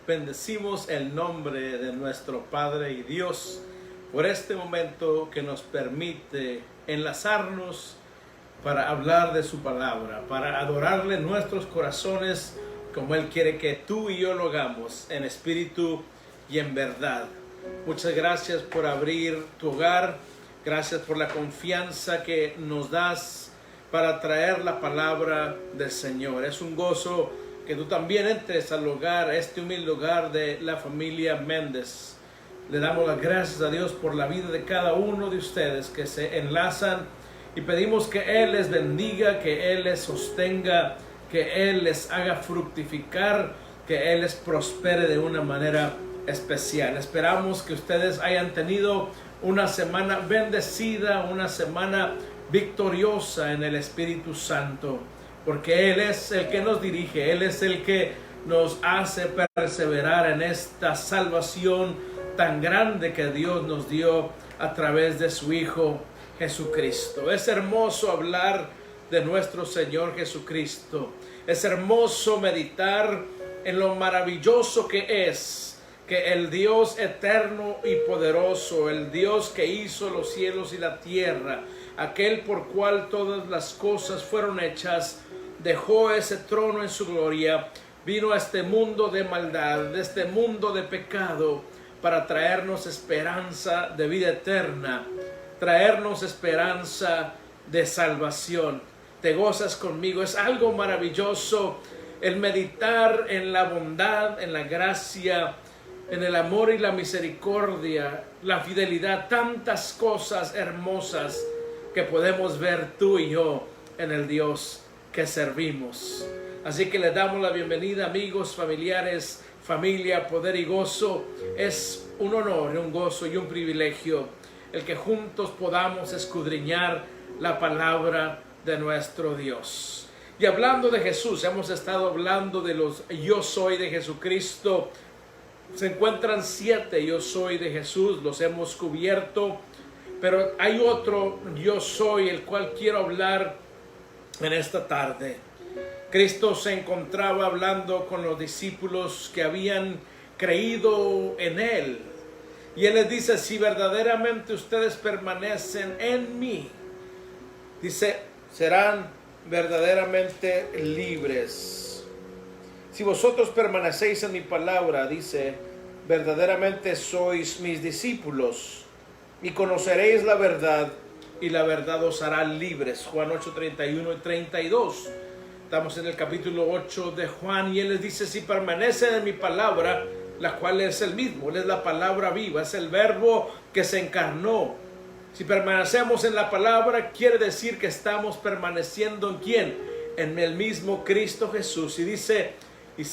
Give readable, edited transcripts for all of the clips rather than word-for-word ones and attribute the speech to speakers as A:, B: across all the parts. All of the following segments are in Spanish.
A: bendecimos el nombre de nuestro Padre y Dios por este momento que nos permite enlazarnos para hablar de su palabra, para adorarle en nuestros corazones como Él quiere que tú y yo lo hagamos, en espíritu y en verdad. Muchas gracias por abrir tu hogar, gracias por la confianza que nos das para traer la palabra del Señor. Es un gozo que tú también entres al hogar, a este humilde hogar de la familia Méndez. Le damos las gracias a Dios por la vida de cada uno de ustedes que se enlazan y pedimos que Él les bendiga, que Él les sostenga, que Él les haga fructificar, que Él les prospere de una manera especial. Esperamos que ustedes hayan tenido una semana bendecida, una semana victoriosa en el Espíritu Santo, porque Él es el que nos dirige, Él es el que nos hace perseverar en esta salvación tan grande que Dios nos dio a través de su Hijo Jesucristo. Es hermoso hablar de nuestro Señor Jesucristo. Es hermoso meditar en lo maravilloso que es que el Dios eterno y poderoso, el Dios que hizo los cielos y la tierra, aquel por cual todas las cosas fueron hechas, dejó ese trono en su gloria, vino a este mundo de maldad, de este mundo de pecado, para traernos esperanza de vida eterna, traernos esperanza de salvación. Te gozas conmigo, es algo maravilloso el meditar en la bondad, en la gracia, en el amor y la misericordia, la fidelidad, tantas cosas hermosas que podemos ver tú y yo en el Dios que servimos. Así que les damos la bienvenida, amigos, familiares, familia, poder y gozo. Es un honor, un gozo y un privilegio el que juntos podamos escudriñar la palabra de nuestro Dios. Y hablando de Jesús, hemos estado hablando de los yo soy de Jesucristo. Se encuentran 7 yo soy de Jesús, los hemos cubierto, pero hay otro yo soy el cual quiero hablar en esta tarde. Cristo se encontraba hablando con los discípulos que habían creído en Él. Y Él les dice, si verdaderamente ustedes permanecen en mí, dice, serán verdaderamente libres. Si vosotros permanecéis en mi palabra, dice, verdaderamente sois mis discípulos y conoceréis la verdad y la verdad os hará libres. Juan 8, 31 y 32. Estamos en el capítulo 8 de Juan y Él les dice, si permanecen en mi palabra, la cual es el mismo, Él es la palabra viva, es el verbo que se encarnó. Si permanecemos en la palabra, quiere decir que estamos permaneciendo ¿en quién? En el mismo Cristo Jesús. Y dice, y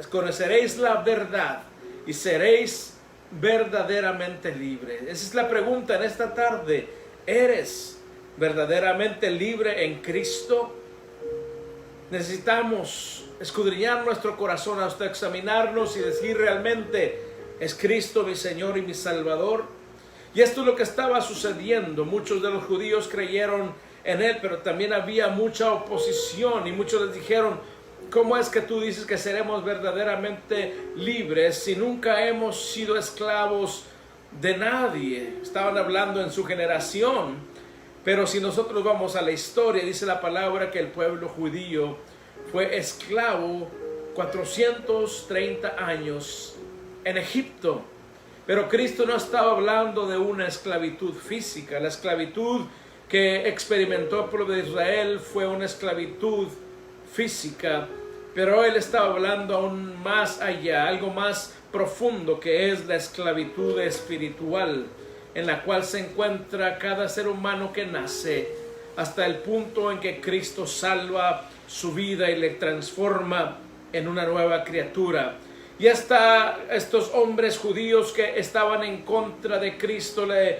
A: conoceréis la verdad y seréis verdaderamente libres. Esa es la pregunta en esta tarde. ¿Eres verdaderamente libre en Cristo? Necesitamos escudriñar nuestro corazón, hasta examinarnos y decir realmente, ¿es Cristo mi Señor y mi Salvador? Y esto es lo que estaba sucediendo. Muchos de los judíos creyeron en Él, pero también había mucha oposición y muchos les dijeron, ¿cómo es que tú dices que seremos verdaderamente libres si nunca hemos sido esclavos de nadie? Estaban hablando en su generación. Pero si nosotros vamos a la historia, dice la palabra que el pueblo judío fue esclavo 430 años en Egipto. Pero Cristo no estaba hablando de una esclavitud física. La esclavitud que experimentó el pueblo de Israel fue una esclavitud física. Pero Él estaba hablando aún más allá, algo más profundo, que es la esclavitud espiritual, en la cual se encuentra cada ser humano que nace, hasta el punto en que Cristo salva su vida y le transforma en una nueva criatura. Y hasta estos hombres judíos que estaban en contra de Cristo le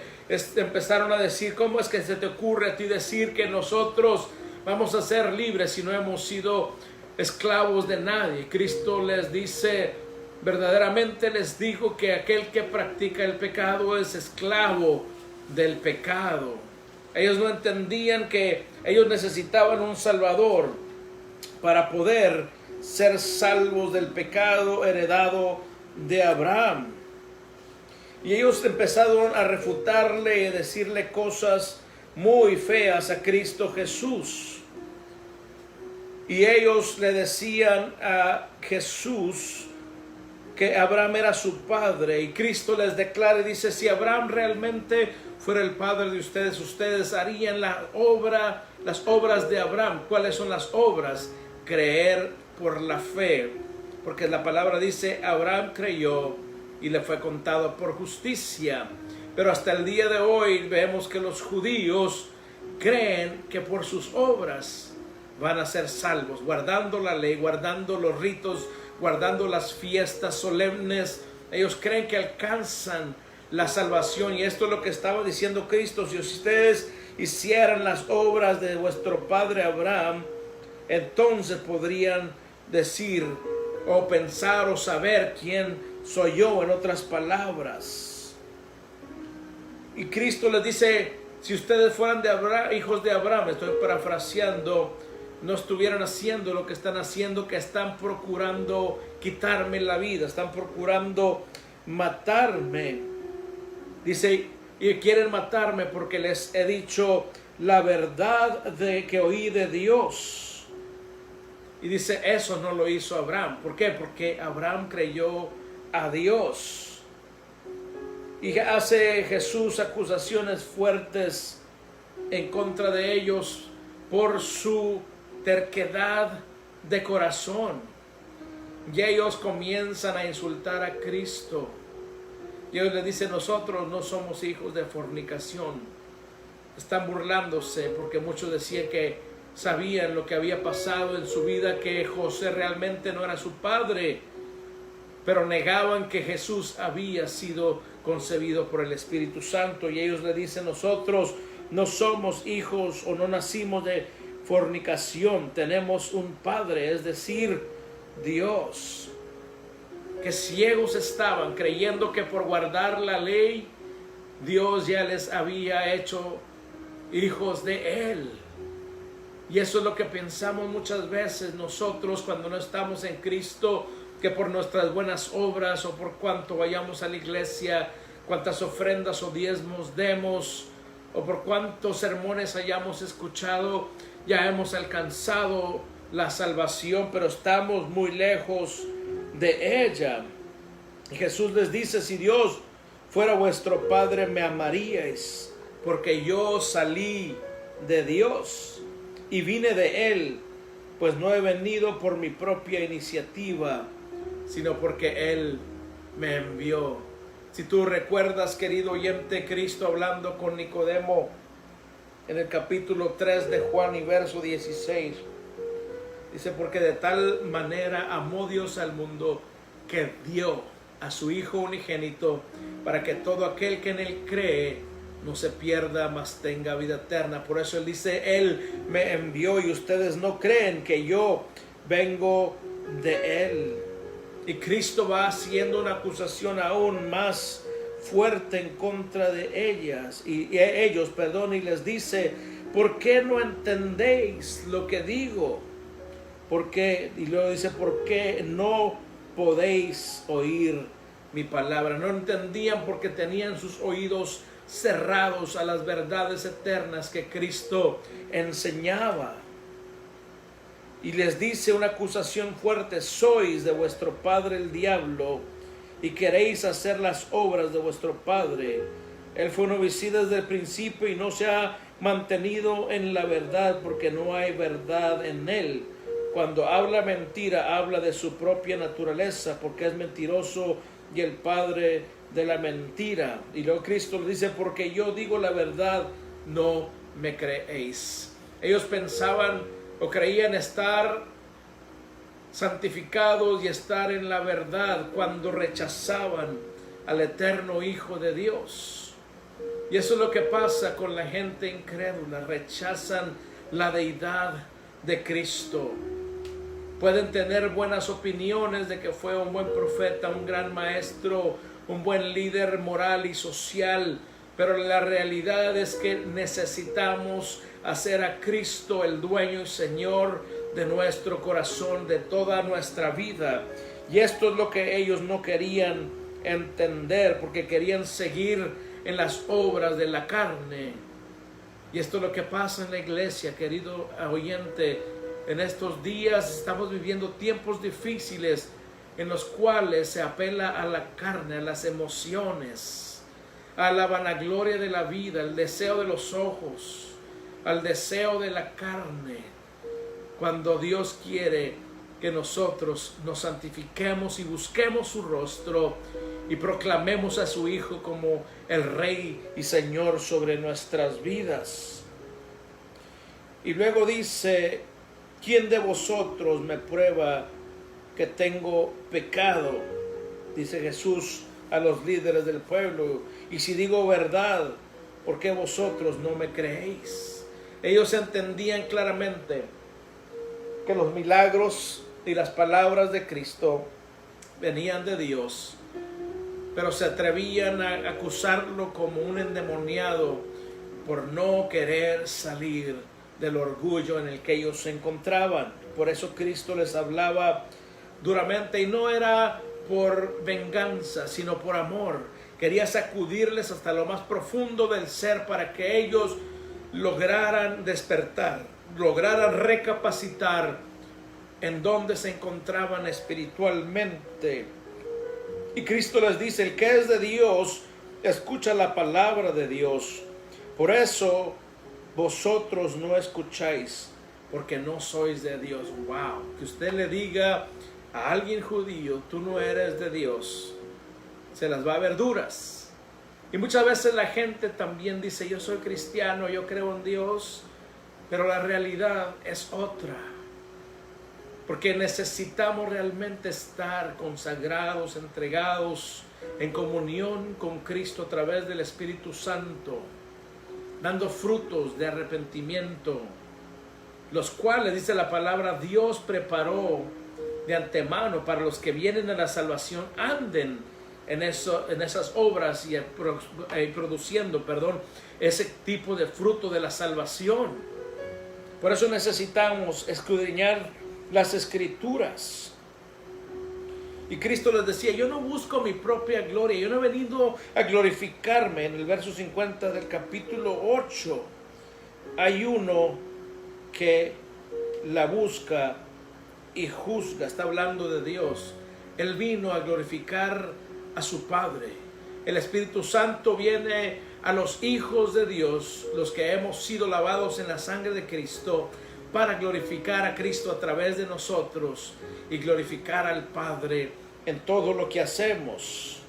A: empezaron a decir, ¿cómo es que se te ocurre a ti decir que nosotros vamos a ser libres si no hemos sido esclavos de nadie? Cristo les dice, verdaderamente les digo que aquel que practica el pecado es esclavo del pecado. Ellos no entendían que ellos necesitaban un Salvador para poder ser salvos del pecado heredado de Abraham. Y ellos empezaron a refutarle y a decirle cosas muy feas a Cristo Jesús. Y ellos le decían a Jesús que Abraham era su padre, y Cristo les declara y dice: si Abraham realmente fuera el padre de ustedes, ustedes harían las obras de Abraham. ¿Cuáles son las obras? Creer por la fe, porque la palabra dice: Abraham creyó y le fue contado por justicia. Pero hasta el día de hoy vemos que los judíos creen que por sus obras van a ser salvos, guardando la ley, guardando los ritos, guardando las fiestas solemnes. Ellos creen que alcanzan la salvación, y esto es lo que estaba diciendo Cristo: si ustedes hicieran las obras de vuestro padre Abraham, entonces podrían decir o pensar o saber quién soy yo, en otras palabras. Y Cristo les dice: si ustedes fueran de Abraham, hijos de Abraham, estoy parafraseando, no estuvieran haciendo lo que están haciendo, que están procurando quitarme la vida, están procurando matarme. Dice, y quieren matarme porque les he dicho la verdad de que oí de Dios. Y dice, eso no lo hizo Abraham. ¿Por qué? Porque Abraham creyó a Dios. Y hace Jesús acusaciones fuertes en contra de ellos por su terquedad de corazón. Y ellos comienzan a insultar a Cristo. Y ellos le dicen: nosotros no somos hijos de fornicación. Están burlándose porque muchos decían que sabían lo que había pasado en su vida, que José realmente no era su padre, pero negaban que Jesús había sido concebido por el Espíritu Santo. Y ellos le dicen: nosotros no somos hijos o no nacimos de fornicación, tenemos un padre, es decir, Dios. Que ciegos estaban, creyendo que por guardar la ley Dios ya les había hecho hijos de Él. Y eso es lo que pensamos muchas veces nosotros cuando no estamos en Cristo, que por nuestras buenas obras o por cuanto vayamos a la iglesia, cuántas ofrendas o diezmos demos, o por cuántos sermones hayamos escuchado, ya hemos alcanzado la salvación, pero estamos muy lejos de ella. Y Jesús les dice: si Dios fuera vuestro Padre, me amaríais, porque yo salí de Dios y vine de Él, pues no he venido por mi propia iniciativa, sino porque Él me envió. Si tú recuerdas, querido oyente, Cristo hablando con Nicodemo en el capítulo 3 de Juan y verso 16, dice: porque de tal manera amó Dios al mundo, que dio a su Hijo unigénito, para que todo aquel que en Él cree no se pierda, mas tenga vida eterna. Por eso Él dice: Él me envió, y ustedes no creen que yo vengo de Él. Y Cristo va haciendo una acusación aún más fuerte en contra de ellos, y les dice: ¿por qué no entendéis lo que digo? ¿Por qué? Y luego dice: ¿por qué no podéis oír mi palabra? No entendían porque tenían sus oídos cerrados a las verdades eternas que Cristo enseñaba. Y les dice una acusación fuerte: sois de vuestro padre el diablo, y queréis hacer las obras de vuestro padre. Él fue un homicida desde el principio y no se ha mantenido en la verdad, porque no hay verdad en él. Cuando habla mentira, habla de su propia naturaleza, porque es mentiroso y el padre de la mentira. Y luego Cristo le dice: porque yo digo la verdad, no me creéis. Ellos pensaban o creían estar santificados y estar en la verdad cuando rechazaban al eterno Hijo de Dios. Y eso es lo que pasa con la gente incrédula: rechazan la deidad de Cristo. Pueden tener buenas opiniones de que fue un buen profeta, un gran maestro, un buen líder moral y social, pero la realidad es que necesitamos hacer a Cristo el dueño y Señor de nuestro corazón, de toda nuestra vida. Y esto es lo que ellos no querían entender, porque querían seguir en las obras de la carne. Y esto es lo que pasa en la iglesia, querido oyente. En estos días estamos viviendo tiempos difíciles en los cuales se apela a la carne, a las emociones, a la vanagloria de la vida, al deseo de los ojos, al deseo de la carne, cuando Dios quiere que nosotros nos santifiquemos y busquemos su rostro y proclamemos a su Hijo como el Rey y Señor sobre nuestras vidas. Y luego dice: ¿quién de vosotros me prueba que tengo pecado? Dice Jesús a los líderes del pueblo. Y si digo verdad, ¿por qué vosotros no me creéis? Ellos entendían claramente que los milagros y las palabras de Cristo venían de Dios, pero se atrevían a acusarlo como un endemoniado por no querer salir del orgullo en el que ellos se encontraban. Por eso Cristo les hablaba duramente, y no era por venganza, sino por amor. Quería sacudirles hasta lo más profundo del ser para que ellos lograran despertar, lograran recapacitar en dónde se encontraban espiritualmente. Y Cristo les dice: el que es de Dios escucha la palabra de Dios. Por eso vosotros no escucháis, porque no sois de Dios. Wow, que usted le diga a alguien judío: tú no eres de Dios, se las va a ver duras. Y muchas veces la gente también dice: yo soy cristiano, yo creo en Dios, pero la realidad es otra, porque necesitamos realmente estar consagrados, entregados en comunión con Cristo a través del Espíritu Santo, dando frutos de arrepentimiento, los cuales, dice la palabra, Dios preparó de antemano para los que vienen a la salvación, anden en esas obras y produciendo ese tipo de fruto de la salvación. Por eso necesitamos escudriñar las Escrituras. Y Cristo les decía: yo no busco mi propia gloria, yo no he venido a glorificarme. En el verso 50 del capítulo 8 hay uno que la busca y juzga. Está hablando de Dios. Él vino a glorificar a su Padre. El Espíritu Santo viene a los hijos de Dios, los que hemos sido lavados en la sangre de Cristo, para glorificar a Cristo a través de nosotros y glorificar al Padre en todo lo que hacemos.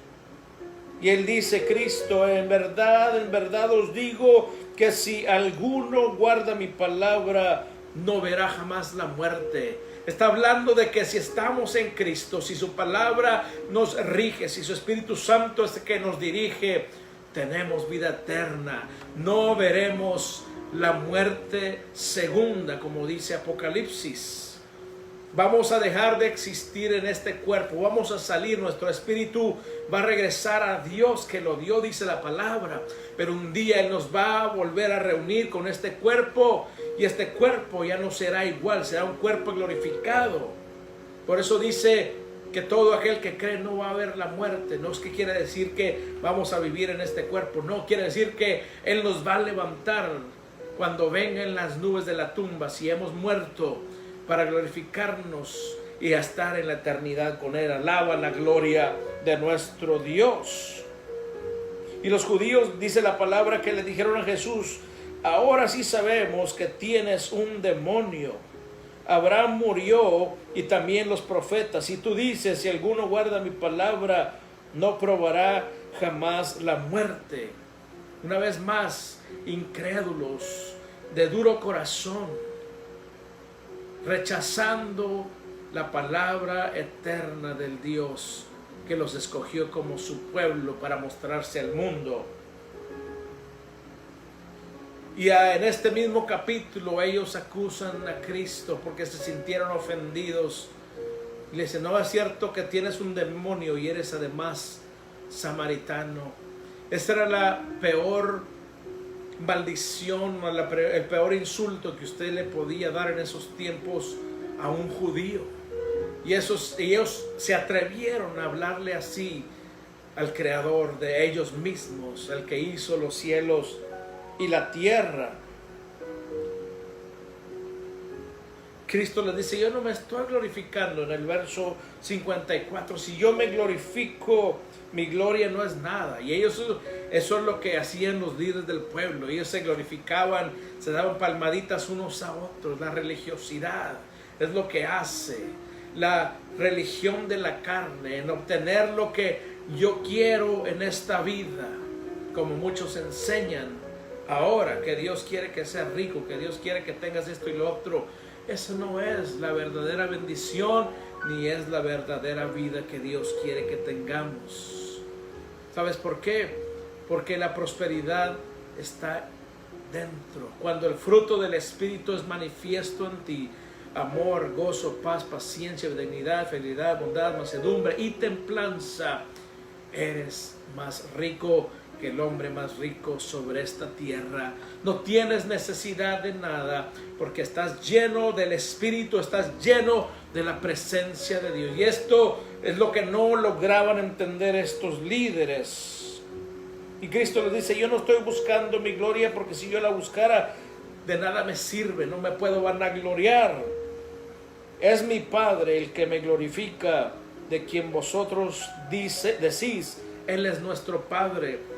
A: Y Él dice, Cristo: en verdad os digo que si alguno guarda mi palabra, no verá jamás la muerte. Está hablando de que si estamos en Cristo, si su palabra nos rige, si su Espíritu Santo es el que nos dirige, tenemos vida eterna. No veremos la muerte segunda, como dice Apocalipsis. Vamos a dejar de existir en este cuerpo, vamos a salir, nuestro espíritu va a regresar a Dios que lo dio, dice la palabra, pero un día Él nos va a volver a reunir con este cuerpo, y este cuerpo ya no será igual, será un cuerpo glorificado. Por eso dice que todo aquel que cree no va a ver la muerte. No es que quiere decir que vamos a vivir en este cuerpo, no, quiere decir que Él nos va a levantar cuando vengan las nubes de la tumba, si hemos muerto, para glorificarnos y a estar en la eternidad con Él. Alaba la gloria de nuestro Dios. Y los judíos, dice la palabra, que le dijeron a Jesús: ahora sí sabemos que tienes un demonio. Abraham murió y también los profetas, y tú dices: si alguno guarda mi palabra, no probará jamás la muerte. Una vez más, incrédulos, de duro corazón, rechazando la palabra eterna del Dios que los escogió como su pueblo para mostrarse al mundo. Y en este mismo capítulo ellos acusan a Cristo porque se sintieron ofendidos. Y le dicen: no es cierto que tienes un demonio y eres además samaritano. Esa era la peor maldición, el peor insulto que usted le podía dar en esos tiempos a un judío. Y ellos se atrevieron a hablarle así al creador de ellos mismos, el que hizo los cielos y la tierra. Cristo les dice: yo no me estoy glorificando. En el verso 54, si yo me glorifico, mi gloria no es nada. Y ellos, eso es lo que hacían los líderes del pueblo. Ellos se glorificaban, se daban palmaditas unos a otros. La religiosidad es lo que hace la religión de la carne, en obtener lo que yo quiero en esta vida, como muchos enseñan ahora, que Dios quiere que seas rico, que Dios quiere que tengas esto y lo otro. Eso no es la verdadera bendición, ni es la verdadera vida que Dios quiere que tengamos. ¿Sabes por qué? Porque la prosperidad está dentro. Cuando el fruto del Espíritu es manifiesto en ti: amor, gozo, paz, paciencia, benignidad, fidelidad, bondad, mansedumbre y templanza, eres más rico que el hombre más rico sobre esta tierra. No tienes necesidad de nada, porque estás lleno del Espíritu, estás lleno de la presencia de Dios. Y esto es lo que no lograban entender estos líderes. Y Cristo les dice: yo no estoy buscando mi gloria, porque si yo la buscara, de nada me sirve, no me puedo vanagloriar. Es mi Padre el que me glorifica, de quien vosotros decís, Él es nuestro Padre.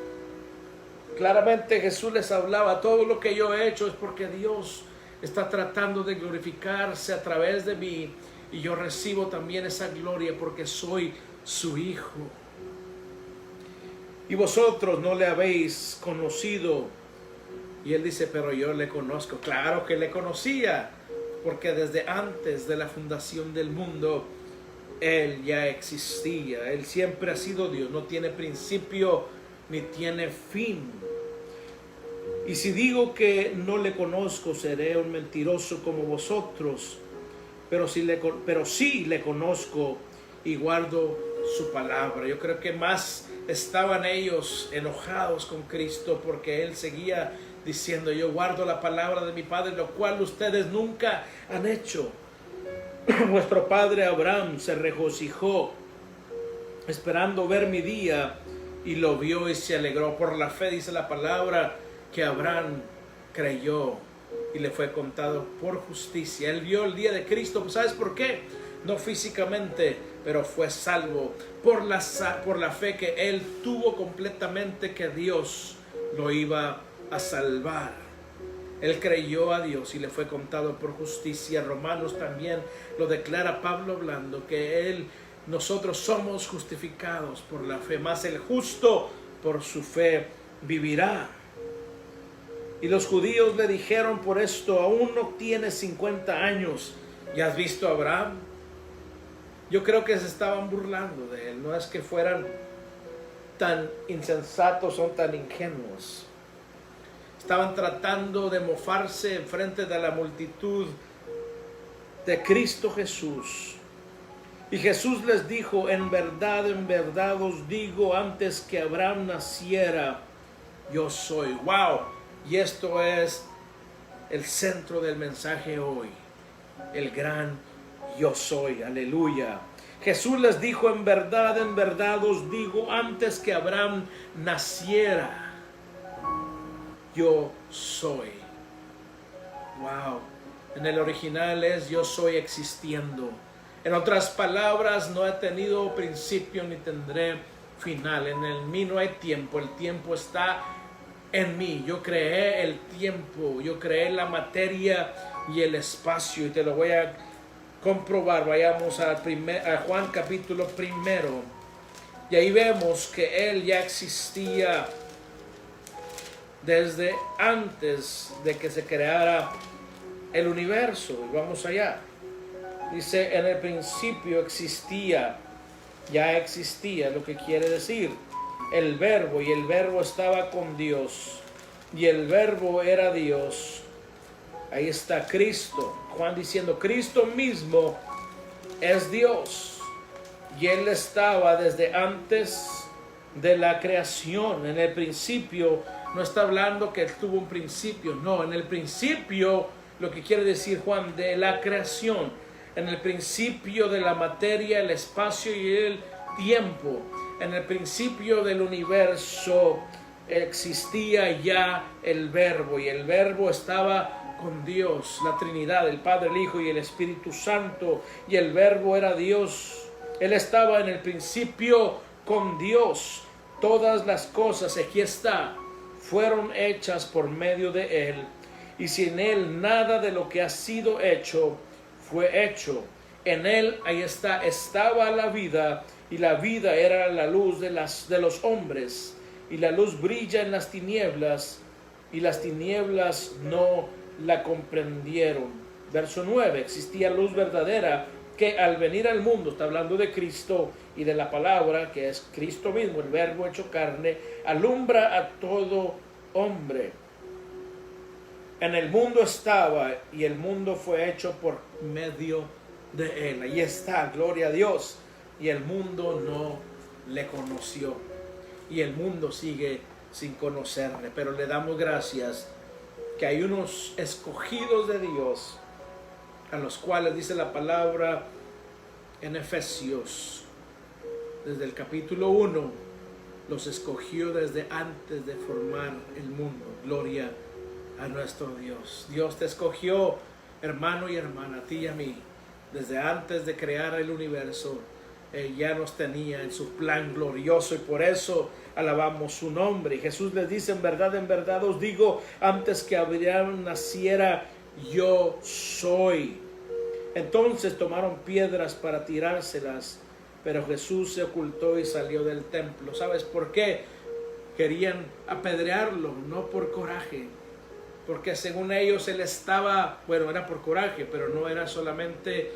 A: Claramente Jesús les hablaba: todo lo que yo he hecho es porque Dios está tratando de glorificarse a través de mí, y yo recibo también esa gloria porque soy su Hijo. Y vosotros no le habéis conocido. Y Él dice: pero yo le conozco. Claro que le conocía, porque desde antes de la fundación del mundo Él ya existía. Él siempre ha sido Dios, no tiene principio ni tiene fin. Y si digo que no le conozco, seré un mentiroso como vosotros. Pero sí le conozco y guardo su palabra. Yo creo que más estaban ellos enojados con Cristo, porque Él seguía diciendo: yo guardo la palabra de mi Padre, lo cual ustedes nunca han hecho. Vuestro padre Abraham se regocijó esperando ver mi día, y lo vio y se alegró. Por la fe, dice la palabra, que Abraham creyó y le fue contado por justicia. Él vio el día de Cristo. ¿Sabes por qué? No físicamente, pero fue salvo por la fe que él tuvo completamente, que Dios lo iba a salvar. Él creyó a Dios y le fue contado por justicia. Romanos también lo declara Pablo hablando, que nosotros somos justificados por la fe, mas el justo por su fe vivirá. Y los judíos le dijeron por esto: aún no tienes 50 años, ¿y has visto a Abraham? Yo creo que se estaban burlando de él. No es que fueran tan insensatos o tan ingenuos. Estaban tratando de mofarse en frente de la multitud de Cristo Jesús. Y Jesús les dijo: en verdad os digo, antes que Abraham naciera, yo soy. ¡Wow! Y esto es el centro del mensaje hoy. El gran yo soy. Aleluya. Jesús les dijo: en verdad os digo, antes que Abraham naciera, yo soy. Wow. En el original es: yo soy existiendo. En otras palabras, no he tenido principio ni tendré final. En mí no hay tiempo. El tiempo está en mí. Yo creé el tiempo. Yo creé la materia y el espacio. Y te lo voy a comprobar. Vayamos a Juan capítulo 1. Y ahí vemos que Él ya existía desde antes de que se creara el universo. Y vamos allá. Dice: en el principio existía, ya existía, lo que quiere decir el verbo, y el verbo estaba con Dios, y el verbo era Dios. Ahí está Cristo. Juan diciendo: Cristo mismo es Dios, y Él estaba desde antes de la creación. En el principio, no está hablando que Él tuvo un principio, no, en el principio, lo que quiere decir Juan, de la creación. En el principio de la materia, el espacio y el tiempo, en el principio del universo existía ya el Verbo, y el Verbo estaba con Dios, la Trinidad, el Padre, el Hijo y el Espíritu Santo, y el Verbo era Dios. Él estaba en el principio con Dios. Todas las cosas, aquí está, fueron hechas por medio de Él, y sin Él nada de lo que ha sido hecho fue hecho. En Él, ahí está, estaba la vida, y la vida era la luz de los hombres, y la luz brilla en las tinieblas, y las tinieblas no la comprendieron. Verso 9, existía luz verdadera que al venir al mundo, está hablando de Cristo y de la palabra, que es Cristo mismo, el Verbo hecho carne, alumbra a todo hombre. En el mundo estaba, y el mundo fue hecho por medio de Él. Ahí está, gloria a Dios. Y el mundo no le conoció, y el mundo sigue sin conocerle, pero le damos gracias que hay unos escogidos de Dios, a los cuales dice la palabra en Efesios, desde el capítulo 1, los escogió desde antes de formar el mundo. Gloria a nuestro Dios. Dios te escogió, hermano y hermana, a ti y a mí, desde antes de crear el universo. Él ya nos tenía en su plan glorioso, y por eso alabamos su nombre. Y Jesús les dice: en verdad os digo, antes que Abraham naciera, yo soy. Entonces tomaron piedras para tirárselas, pero Jesús se ocultó y salió del templo. ¿Sabes por qué? Querían apedrearlo, no por coraje, porque según ellos él estaba, bueno, era por coraje, pero no era solamente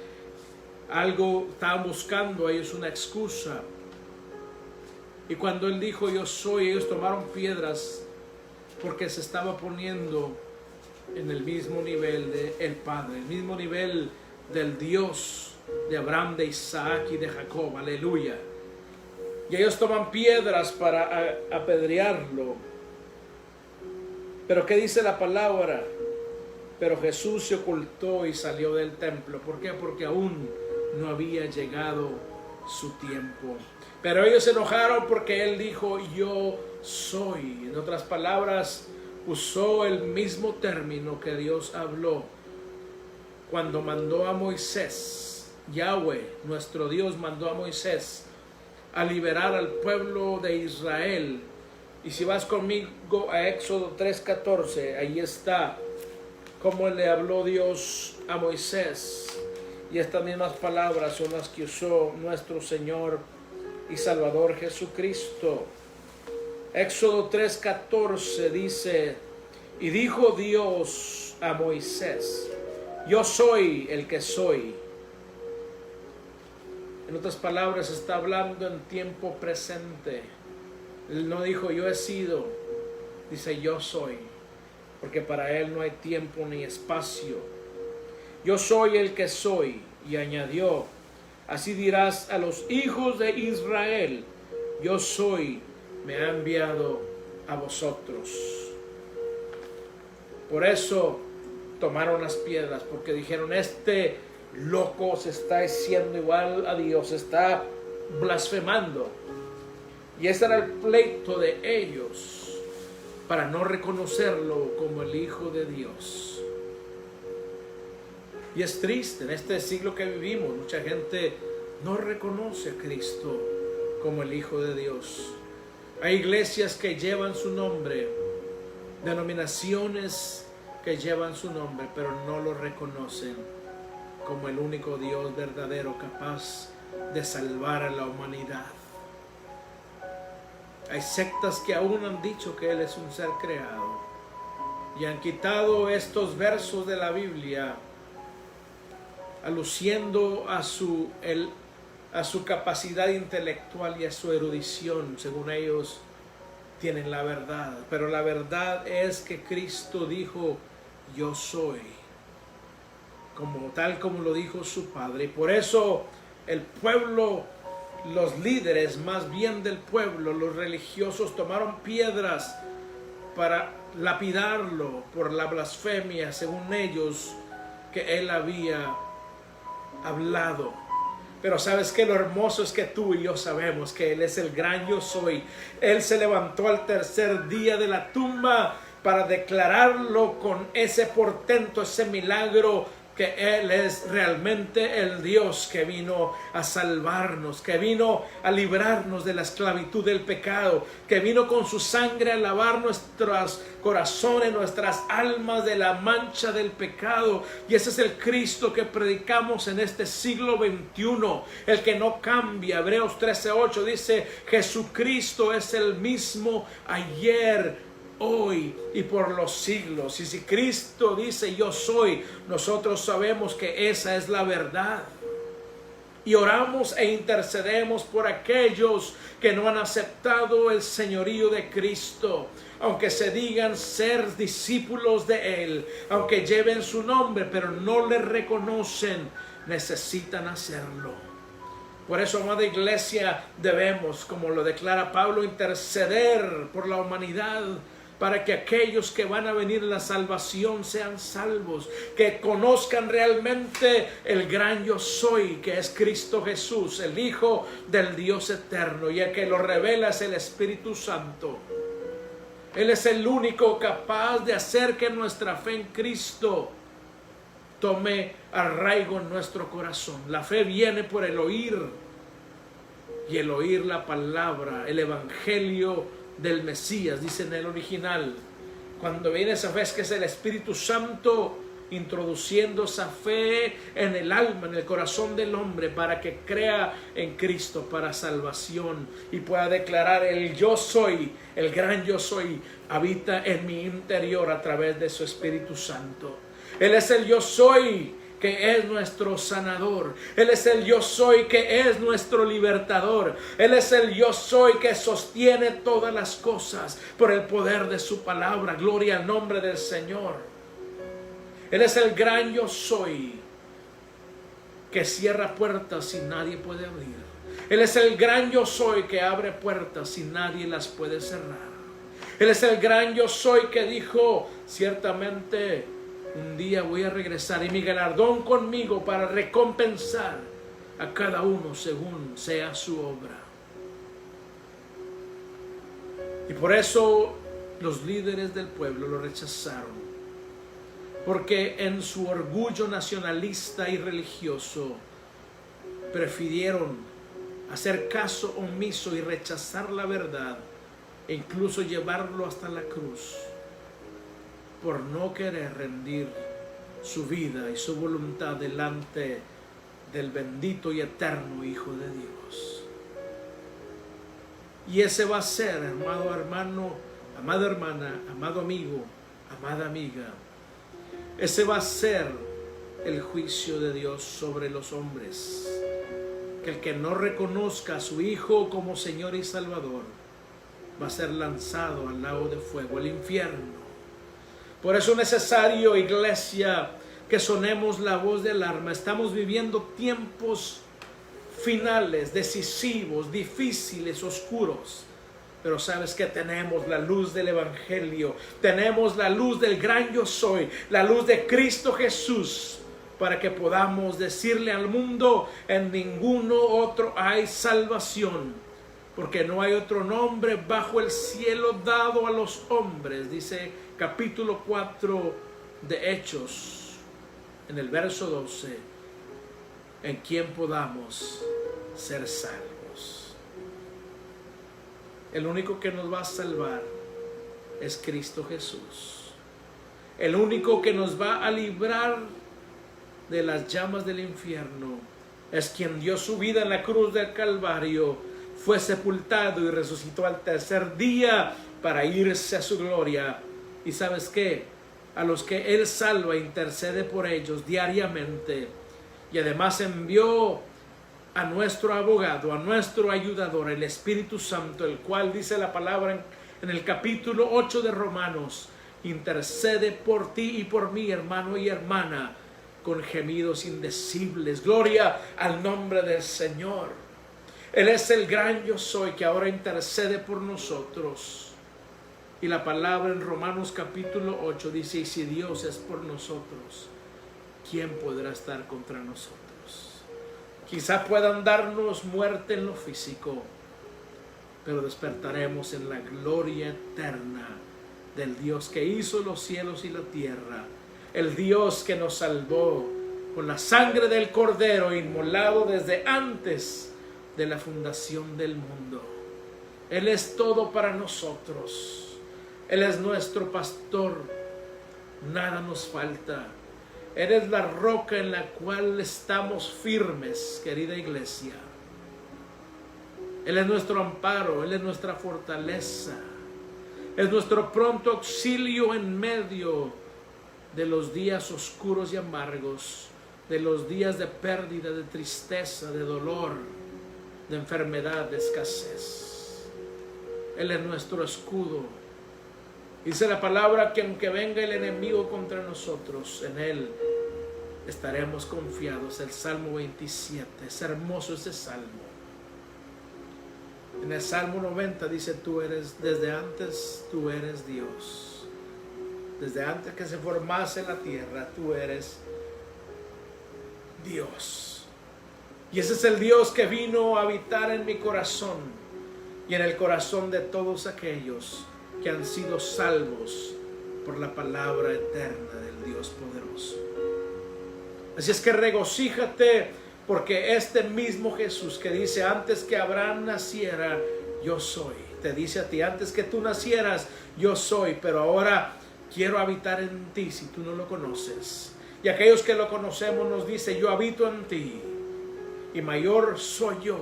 A: algo, estaban buscando ellos una excusa. Y cuando él dijo yo soy, ellos tomaron piedras, porque se estaba poniendo en el mismo nivel del Padre, el mismo nivel del Dios de Abraham, de Isaac y de Jacob. Aleluya. Y ellos toman piedras para apedrearlo. Pero ¿qué dice la palabra? Pero Jesús se ocultó y salió del templo. ¿Por qué? Porque aún no había llegado su tiempo. Pero ellos se enojaron porque él dijo yo soy. En otras palabras, usó el mismo término que Dios habló cuando mandó a Moisés. Yahweh, nuestro Dios, mandó a Moisés a liberar al pueblo de Israel. Y si vas conmigo a Éxodo 3:14, ahí está cómo le habló Dios a Moisés. Y estas mismas palabras son las que usó nuestro Señor y Salvador Jesucristo. Éxodo 3:14 dice: y dijo Dios a Moisés, yo soy el que soy. En otras palabras, está hablando en tiempo presente. Él no dijo yo he sido, dice yo soy, porque para él no hay tiempo ni espacio. Yo soy el que soy. Y añadió: así dirás a los hijos de Israel, yo soy, me ha enviado a vosotros. Por eso tomaron las piedras, porque dijeron este loco se está haciendo igual a Dios, está blasfemando. Y ese era el pleito de ellos, para no reconocerlo como el Hijo de Dios. Y es triste, en este siglo que vivimos, mucha gente no reconoce a Cristo como el Hijo de Dios. Hay iglesias que llevan su nombre, denominaciones que llevan su nombre, pero no lo reconocen como el único Dios verdadero capaz de salvar a la humanidad. Hay sectas que aún han dicho que Él es un ser creado y han quitado estos versos de la Biblia, aluciendo a su capacidad intelectual y a su erudición. Según ellos tienen la verdad, pero la verdad es que Cristo dijo yo soy, tal como lo dijo su Padre. Y por eso el pueblo, los líderes más bien del pueblo, los religiosos, tomaron piedras para lapidarlo por la blasfemia, según ellos, que él había hablado. Pero sabes que lo hermoso es que tú y yo sabemos que Él es el gran yo soy. Él se levantó al tercer día de la tumba para declararlo con ese portento, ese milagro, que Él es realmente el Dios que vino a salvarnos, que vino a librarnos de la esclavitud del pecado, que vino con su sangre a lavar nuestros corazones, nuestras almas de la mancha del pecado. Y ese es el Cristo que predicamos en este siglo XXI, el que no cambia. Hebreos 13:8 dice: Jesucristo es el mismo ayer, hoy y por los siglos. Y si Cristo dice yo soy, nosotros sabemos que esa es la verdad. Y oramos e intercedemos por aquellos que no han aceptado el señorío de Cristo, aunque se digan ser discípulos de Él, aunque lleven su nombre, pero no le reconocen, necesitan hacerlo. Por eso, amada iglesia, debemos, como lo declara Pablo, interceder por la humanidad, para que aquellos que van a venir a la salvación sean salvos, que conozcan realmente el gran yo soy, que es Cristo Jesús, el Hijo del Dios eterno, y el que lo revela es el Espíritu Santo. Él es el único capaz de hacer que nuestra fe en Cristo tome arraigo en nuestro corazón. La fe viene por el oír, y el oír la palabra, el evangelio del Mesías, dice en el original. Cuando viene esa fe, es que es el Espíritu Santo introduciendo esa fe en el alma, en el corazón del hombre, para que crea en Cristo para salvación y pueda declarar: el yo soy, el gran yo soy, habita en mi interior a través de su Espíritu Santo. Él es el yo soy, que es nuestro sanador. Él es el yo soy, que es nuestro libertador. Él es el yo soy, que sostiene todas las cosas por el poder de su palabra. Gloria al nombre del Señor. Él es el gran yo soy, que cierra puertas y nadie puede abrir. Él es el gran yo soy, que abre puertas y nadie las puede cerrar. Él es el gran yo soy, que dijo: ciertamente un día voy a regresar y mi galardón conmigo para recompensar a cada uno según sea su obra. Y por eso los líderes del pueblo lo rechazaron, porque en su orgullo nacionalista y religioso prefirieron hacer caso omiso y rechazar la verdad, e incluso llevarlo hasta la cruz, por no querer rendir su vida y su voluntad delante del bendito y eterno Hijo de Dios. Y ese va a ser, amado hermano, amada hermana, amado amigo, amada amiga, ese va a ser el juicio de Dios sobre los hombres. Que el que no reconozca a su Hijo como Señor y Salvador va a ser lanzado al lago de fuego, al infierno. Por eso es necesario, iglesia, que sonemos la voz de alarma. Estamos viviendo tiempos finales, decisivos, difíciles, oscuros. Pero sabes que tenemos la luz del Evangelio, tenemos la luz del gran yo soy, la luz de Cristo Jesús, para que podamos decirle al mundo: en ninguno otro hay salvación, porque no hay otro nombre bajo el cielo dado a los hombres, dice capítulo 4 de Hechos, en el verso 12, en quien podamos ser salvos. El único que nos va a salvar es Cristo Jesús. El único que nos va a librar de las llamas del infierno es quien dio su vida en la cruz del Calvario, fue sepultado y resucitó al tercer día para irse a su gloria. Y ¿sabes qué? A los que Él salva, intercede por ellos diariamente. Y además envió a nuestro abogado, a nuestro ayudador, el Espíritu Santo, el cual, dice la palabra en el capítulo 8 de Romanos, intercede por ti y por mí, hermano y hermana, con gemidos indecibles. Gloria al nombre del Señor. Él es el gran yo soy, que ahora intercede por nosotros. Y la palabra en Romanos capítulo 8 dice: y si Dios es por nosotros, ¿quién podrá estar contra nosotros? Quizá puedan darnos muerte en lo físico, pero despertaremos en la gloria eterna del Dios que hizo los cielos y la tierra, el Dios que nos salvó con la sangre del Cordero inmolado desde antes de la fundación del mundo. Él es todo para nosotros. Él es nuestro pastor. Nada nos falta. Él es la roca en la cual estamos firmes, querida iglesia. Él es nuestro amparo, Él es nuestra fortaleza. Es nuestro pronto auxilio en medio de los días oscuros y amargos, de los días de pérdida, de tristeza, de dolor, de enfermedad, de escasez. Él es nuestro escudo. Dice la palabra que aunque venga el enemigo contra nosotros, en Él estaremos confiados. El Salmo 27, es hermoso ese salmo. En el Salmo 90 dice, tú eres, desde antes tú eres Dios. Desde antes que se formase la tierra, tú eres Dios. Y ese es el Dios que vino a habitar en mi corazón y en el corazón de todos aquellos que han sido salvos por la palabra eterna del Dios poderoso. Así es que regocíjate, porque este mismo Jesús que dice, antes que Abraham naciera, yo soy. Te dice a ti, antes que tú nacieras, yo soy, pero ahora quiero habitar en ti si tú no lo conoces. Y aquellos que lo conocemos nos dice, yo habito en ti, y mayor soy yo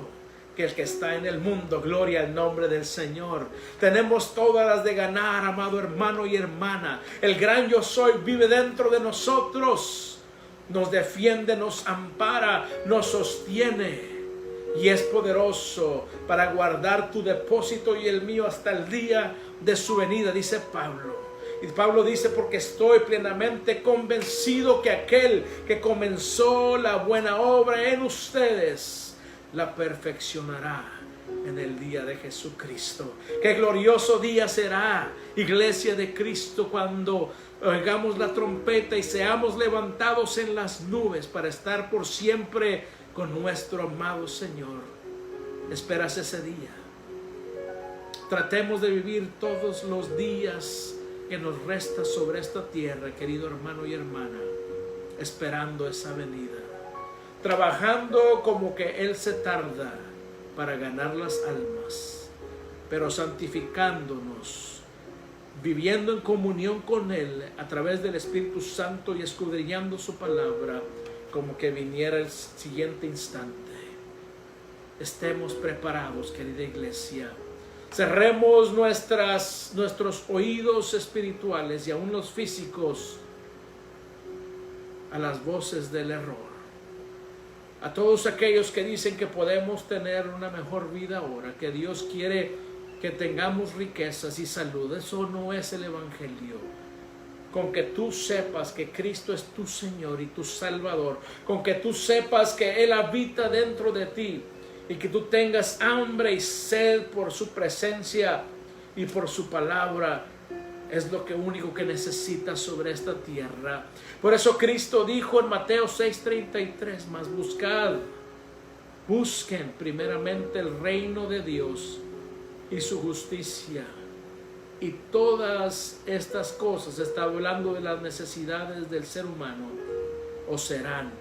A: que el que está en el mundo. Gloria al nombre del Señor. Tenemos todas las de ganar, amado hermano y hermana. El gran yo soy vive dentro de nosotros. Nos defiende, nos ampara, nos sostiene. Y es poderoso para guardar tu depósito y el mío hasta el día de su venida, dice Pablo. Y Pablo dice, porque estoy plenamente convencido que aquel que comenzó la buena obra en ustedes la perfeccionará en el día de Jesucristo. Qué glorioso día será, iglesia de Cristo, cuando oigamos la trompeta y seamos levantados en las nubes para estar por siempre con nuestro amado Señor. ¿Esperas ese día? Tratemos de vivir todos los días que nos resta sobre esta tierra, querido hermano y hermana, esperando esa venida, trabajando como que Él se tarda para ganar las almas, pero santificándonos, viviendo en comunión con Él a través del Espíritu Santo y escudriñando su palabra, como que viniera el siguiente instante. Estemos preparados, querida iglesia. Cerremos nuestros oídos espirituales y aún los físicos a las voces del error. A todos aquellos que dicen que podemos tener una mejor vida ahora, que Dios quiere que tengamos riquezas y salud. Eso no es el Evangelio. Con que tú sepas que Cristo es tu Señor y tu Salvador, con que tú sepas que Él habita dentro de ti, y que tú tengas hambre y sed por su presencia y por su palabra, es lo único que necesitas sobre esta tierra. Por eso Cristo dijo en Mateo 6:33, mas busquen primeramente el reino de Dios y su justicia, y todas estas cosas, está hablando de las necesidades del ser humano, os serán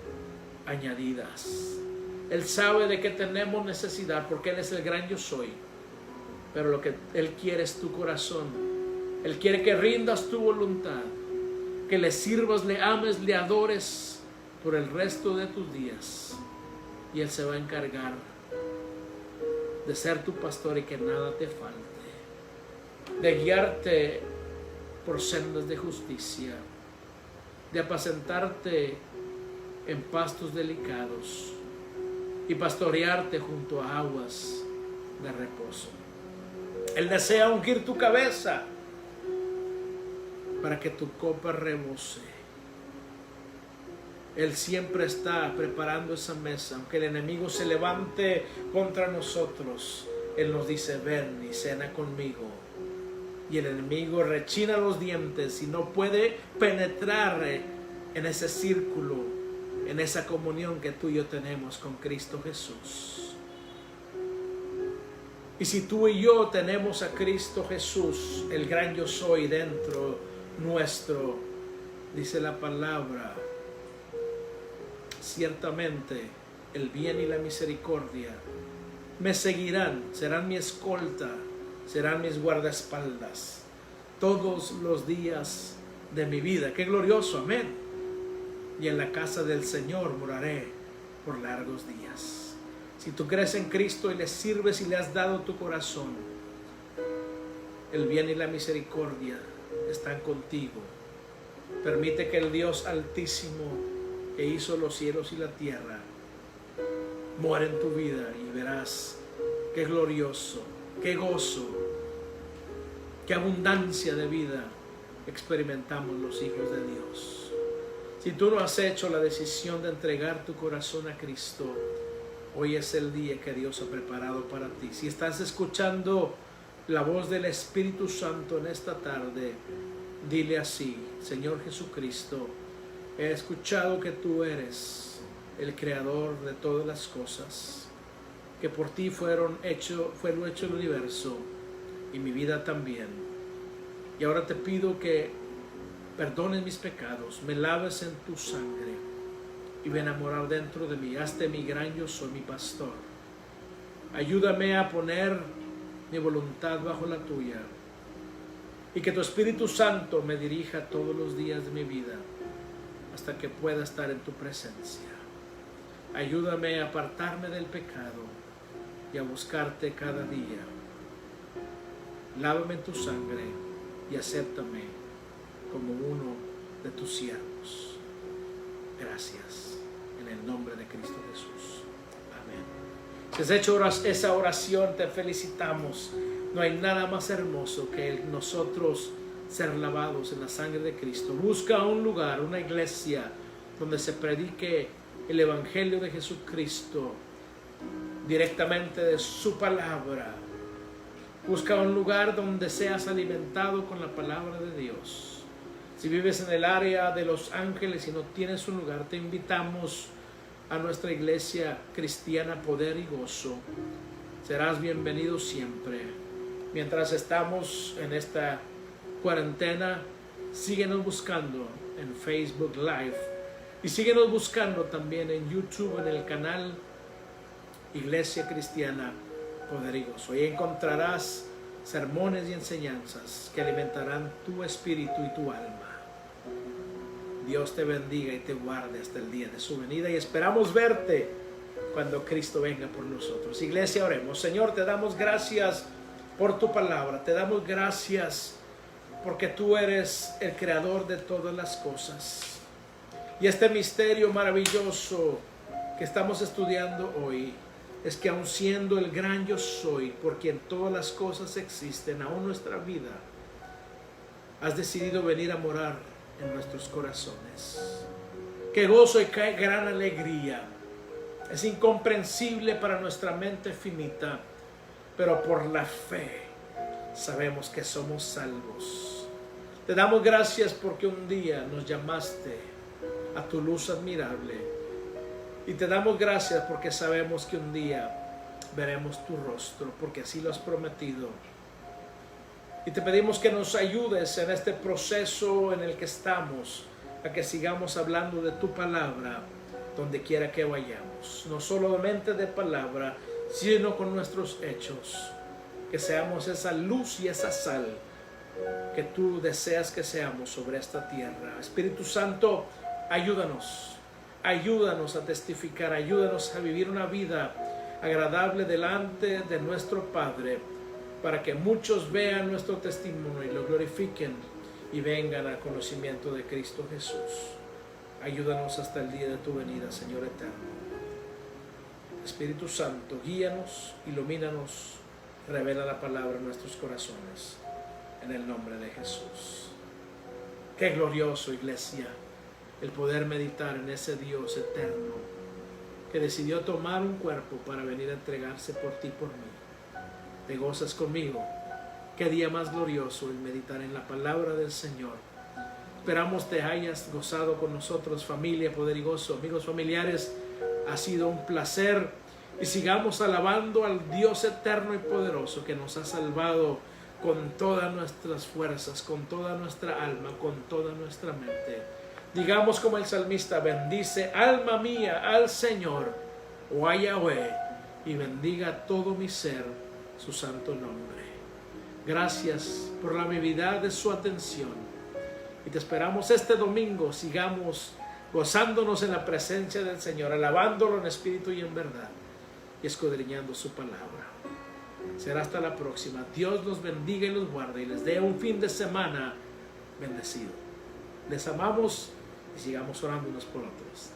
A: añadidas. Él sabe de que tenemos necesidad porque Él es el gran yo soy. Pero lo que Él quiere es tu corazón. Él quiere que rindas tu voluntad, que le sirvas, le ames, le adores por el resto de tus días. Y Él se va a encargar de ser tu pastor y que nada te falte, de guiarte por sendas de justicia, de apacentarte en pastos delicados y pastorearte junto a aguas de reposo. Él desea ungir tu cabeza para que tu copa rebose. Él siempre está preparando esa mesa. Aunque el enemigo se levante contra nosotros, Él nos dice, ven y cena conmigo. Y el enemigo rechina los dientes y no puede penetrar en ese círculo en esa comunión que tú y yo tenemos con Cristo Jesús. Y si tú y yo tenemos a Cristo Jesús, el gran yo soy dentro nuestro, dice la palabra, ciertamente el bien y la misericordia me seguirán, serán mi escolta, serán mis guardaespaldas todos los días de mi vida. ¡Qué glorioso! Amén. Y en la casa del Señor moraré por largos días. Si tú crees en Cristo y le sirves y le has dado tu corazón, el bien y la misericordia están contigo. Permite que el Dios Altísimo, que hizo los cielos y la tierra, muera en tu vida y verás qué glorioso, qué gozo, qué abundancia de vida experimentamos los hijos de Dios. Si tú no has hecho la decisión de entregar tu corazón a Cristo, hoy es el día que Dios ha preparado para ti. Si estás escuchando la voz del Espíritu Santo en esta tarde, dile así: Señor Jesucristo, he escuchado que tú eres el creador de todas las cosas, que por ti fue hecho el universo y mi vida también. Y ahora te pido que perdones mis pecados, me laves en tu sangre y ven a morar dentro de mí. Hazte mi gran yo soy, mi pastor. Ayúdame a poner mi voluntad bajo la tuya y que tu Espíritu Santo me dirija todos los días de mi vida hasta que pueda estar en tu presencia. Ayúdame a apartarme del pecado y a buscarte cada día. Lávame en tu sangre y acéptame como uno de tus siervos. Gracias, en el nombre de Cristo Jesús. Amén. Si has hecho esa oración, te felicitamos. No hay nada más hermoso que nosotros ser lavados en la sangre de Cristo. Busca un lugar, una iglesia donde se predique el Evangelio de Jesucristo directamente de su palabra. Busca un lugar donde seas alimentado con la palabra de Dios. Si vives en el área de Los Ángeles y no tienes un lugar, te invitamos a nuestra iglesia cristiana Poder y Gozo. Serás bienvenido siempre. Mientras estamos en esta cuarentena, síguenos buscando en Facebook Live y síguenos buscando también en YouTube, en el canal Iglesia Cristiana Poder y Gozo. Ahí encontrarás sermones y enseñanzas que alimentarán tu espíritu y tu alma. Dios te bendiga y te guarde hasta el día de su venida y esperamos verte cuando Cristo venga por nosotros. Iglesia, oremos. Señor, te damos gracias por tu palabra. Te damos gracias porque tú eres el creador de todas las cosas. Y este misterio maravilloso que estamos estudiando hoy es que aun siendo el gran yo soy, por quien todas las cosas existen, aún nuestra vida, has decidido venir a morar en nuestros corazones. Qué gozo y qué gran alegría. Es incomprensible para nuestra mente finita, pero por la fe sabemos que somos salvos. Te damos gracias porque un día nos llamaste a tu luz admirable. Y te damos gracias porque sabemos que un día veremos tu rostro, porque así lo has prometido. Y te pedimos que nos ayudes en este proceso en el que estamos, a que sigamos hablando de tu palabra donde quiera que vayamos. No solamente de palabra, sino con nuestros hechos. Que seamos esa luz y esa sal que tú deseas que seamos sobre esta tierra. Espíritu Santo, ayúdanos. Ayúdanos a testificar, ayúdanos a vivir una vida agradable delante de nuestro Padre, para que muchos vean nuestro testimonio y lo glorifiquen y vengan al conocimiento de Cristo Jesús. Ayúdanos hasta el día de tu venida, Señor eterno. Espíritu Santo, guíanos, ilumínanos, revela la palabra en nuestros corazones, en el nombre de Jesús. Qué glorioso, iglesia, el poder meditar en ese Dios eterno que decidió tomar un cuerpo para venir a entregarse por ti y por mí. ¿Te gozas conmigo? Qué día más glorioso el meditar en la palabra del Señor, Esperamos te hayas gozado con nosotros, familia Poder y Gozo, amigos familiares. Ha sido un placer y sigamos alabando al Dios eterno y poderoso que nos ha salvado con todas nuestras fuerzas, con toda nuestra alma, con toda nuestra mente. Digamos como el salmista: bendice alma mía al Señor, o a Yahweh, y bendiga todo mi ser su santo nombre. Gracias por la amabilidad de su atención y te esperamos este domingo. Sigamos gozándonos en la presencia del Señor, alabándolo en espíritu y en verdad, y escudriñando su palabra. Será hasta la próxima. Dios los bendiga y los guarde y les dé un fin de semana bendecido. Les amamos y sigamos orando unos por otros.